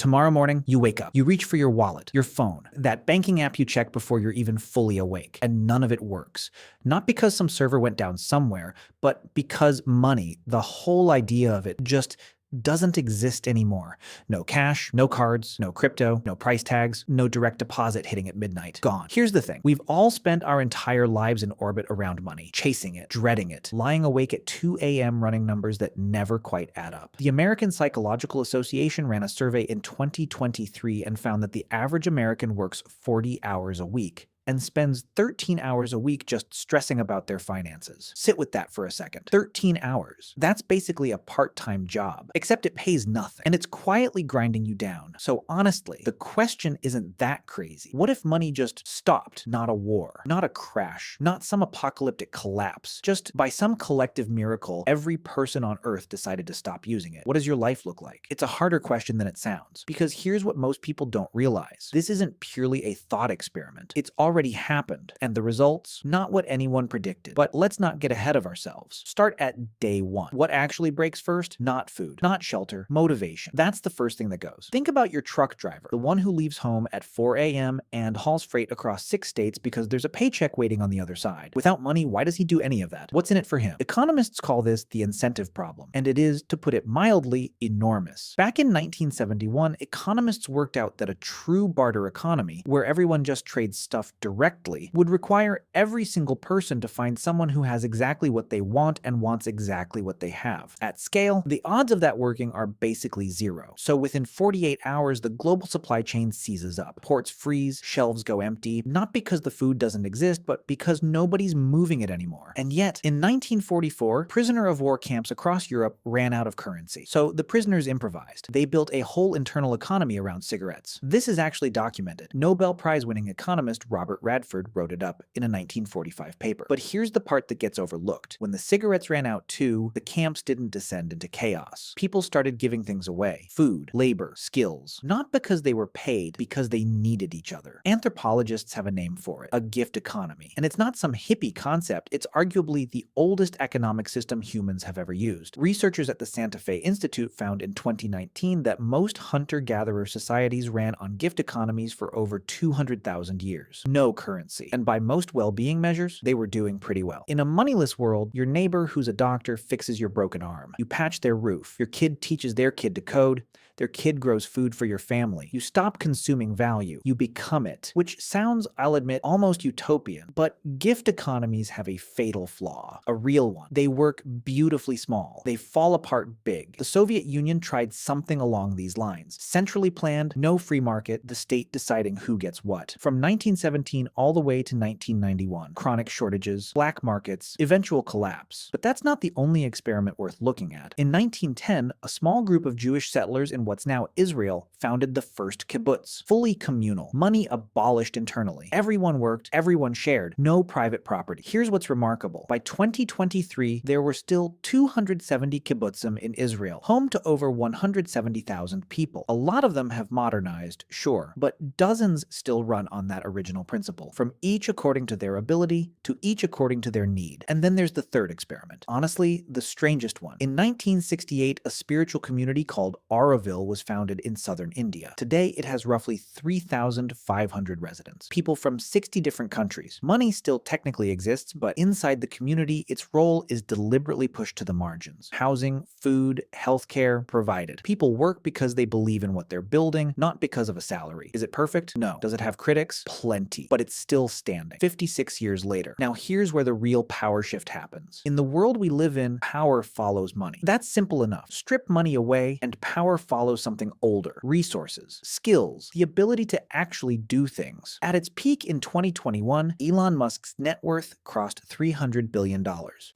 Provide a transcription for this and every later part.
Tomorrow morning, you wake up. You reach for your wallet, your phone, that banking app you check before you're even fully awake, and none of it works. Not because some server went down somewhere, but because money, the whole idea of it, just doesn't exist anymore. No cash, no cards, no crypto, no price tags, no direct deposit hitting at midnight. Gone. Here's the thing. We've all spent our entire lives in orbit around money, chasing it, dreading it, lying awake at 2 a.m. running numbers that never quite add up. The American Psychological Association ran a survey in 2023 and found that the average American works 40 hours a week and spends 13 hours a week just stressing about their finances. Sit with that for a second. 13 hours. That's basically a part-time job, except it pays nothing, and it's quietly grinding you down. So honestly, the question isn't that crazy. What if money just stopped? Not a war, not a crash, not some apocalyptic collapse. Just by some collective miracle, every person on Earth decided to stop using it. What does your life look like? It's a harder question than it sounds, because here's what most people don't realize. This isn't purely a thought experiment. It's already happened, and the results, not what anyone predicted. But let's not get ahead of ourselves. Start at day one. What actually breaks first? Not food, not shelter, motivation. That's the first thing that goes. Think about your truck driver, the one who leaves home at 4 a.m. and hauls freight across 6 states because there's a paycheck waiting on the other side. Without money, why does he do any of that? What's in it for him? Economists call this the incentive problem, and it is, to put it mildly, enormous. Back in 1971, economists worked out that a true barter economy, where everyone just trades stuff directly, would require every single person to find someone who has exactly what they want and wants exactly what they have. At scale, the odds of that working are basically zero. So within 48 hours, the global supply chain seizes up. Ports freeze, shelves go empty, not because the food doesn't exist, but because nobody's moving it anymore. And yet, in 1944, prisoner of war camps across Europe ran out of currency. So the prisoners improvised. They built a whole internal economy around cigarettes. This is actually documented. Nobel Prize-winning economist Robert Radford wrote it up in a 1945 paper. But here's the part that gets overlooked. When the cigarettes ran out too, the camps didn't descend into chaos. People started giving things away. Food, labor, skills. Not because they were paid, because they needed each other. Anthropologists have a name for it, a gift economy. And it's not some hippie concept, it's arguably the oldest economic system humans have ever used. Researchers at the Santa Fe Institute found in 2019 that most hunter-gatherer societies ran on gift economies for over 200,000 years. No currency. And by most well-being measures, they were doing pretty well. In a moneyless world, your neighbor who's a doctor fixes your broken arm. You patch their roof. Your kid teaches their kid to code. Their kid grows food for your family. You stop consuming value. You become it. Which sounds, I'll admit, almost utopian. But gift economies have a fatal flaw. A real one. They work beautifully small. They fall apart big. The Soviet Union tried something along these lines. Centrally planned, no free market, the state deciding who gets what. From 1917 all the way to 1991. Chronic shortages, black markets, eventual collapse. But that's not the only experiment worth looking at. In 1910, a small group of Jewish settlers in what's now Israel founded the first kibbutz. Fully communal. Money abolished internally. Everyone worked, everyone shared. No private property. Here's what's remarkable. By 2023, there were still 270 kibbutzim in Israel, home to over 170,000 people. A lot of them have modernized, sure, but dozens still run on that original principle, from each according to their ability to each according to their need. And then there's the third experiment. Honestly, the strangest one. In 1968, a spiritual community called Auroville was founded in southern India. Today, it has roughly 3,500 residents. People from 60 different countries. Money still technically exists, but inside the community, its role is deliberately pushed to the margins. Housing, food, healthcare provided. People work because they believe in what they're building, not because of a salary. Is it perfect? No. Does it have critics? Plenty. But it's still standing. 56 years later. Now here's where the real power shift happens. In the world we live in, power follows money. That's simple enough. Strip money away and power follows something older. Resources, skills, the ability to actually do things. At its peak in 2021, Elon Musk's net worth crossed $300 billion.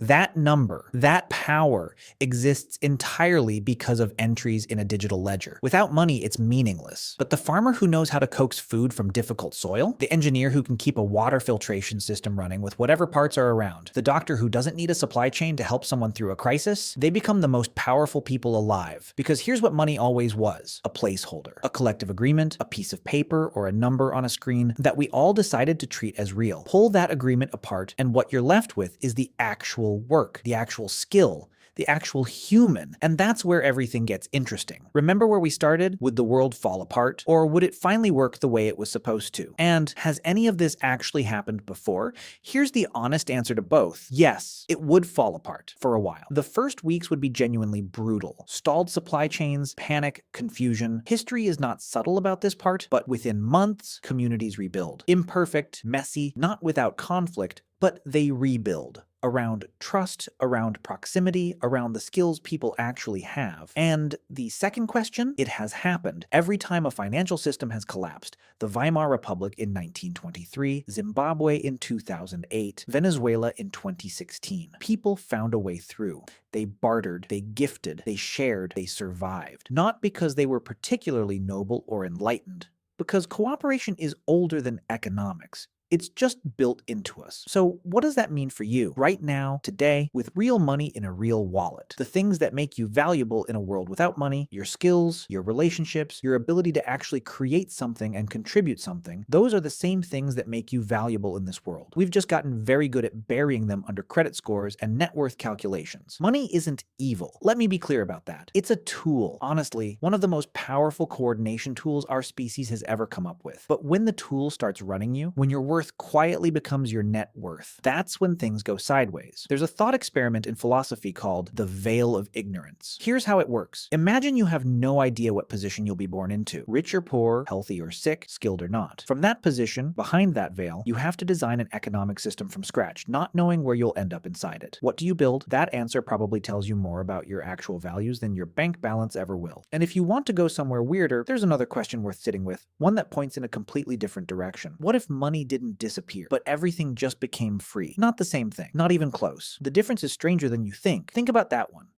That number, that power, exists entirely because of entries in a digital ledger. Without money, it's meaningless. But the farmer who knows how to coax food from difficult soil, the engineer who can keep a water filtration system running with whatever parts are around, the doctor who doesn't need a supply chain to help someone through a crisis, they become the most powerful people alive. Because here's what money always was: a placeholder, a collective agreement, a piece of paper, or a number on a screen that we all decided to treat as real. Pull that agreement apart, and what you're left with is the actual work, the actual skill, the actual human. And that's where everything gets interesting. Remember where we started? Would the world fall apart? Or would it finally work the way it was supposed to? And has any of this actually happened before? Here's the honest answer to both. Yes, it would fall apart for a while. The first weeks would be genuinely brutal. Stalled supply chains, panic, confusion. History is not subtle about this part, but within months, communities rebuild. Imperfect, messy, not without conflict, but they rebuild around trust, around proximity, around the skills people actually have. And the second question, it has happened. Every time a financial system has collapsed, the Weimar Republic in 1923, Zimbabwe in 2008, Venezuela in 2016, people found a way through. They bartered, they gifted, they shared, they survived. Not because they were particularly noble or enlightened, because cooperation is older than economics. It's just built into us. So what does that mean for you right now, today, with real money in a real wallet? The things that make you valuable in a world without money, your skills, your relationships, your ability to actually create something and contribute something, those are the same things that make you valuable in this world. We've just gotten very good at burying them under credit scores and net worth calculations. Money isn't evil. Let me be clear about that. It's a tool. Honestly, one of the most powerful coordination tools our species has ever come up with. But when the tool starts running you, when your worth quietly becomes your net worth, that's when things go sideways. There's a thought experiment in philosophy called the veil of ignorance. Here's how it works. Imagine you have no idea what position you'll be born into, rich or poor, healthy or sick, skilled or not. From that position, behind that veil, you have to design an economic system from scratch, not knowing where you'll end up inside it. What do you build? That answer probably tells you more about your actual values than your bank balance ever will. And if you want to go somewhere weirder, there's another question worth sitting with, one that points in a completely different direction. What if money didn't disappear, but everything just became free? Not the same thing. Not even close. The difference is stranger than you think. Think about that one.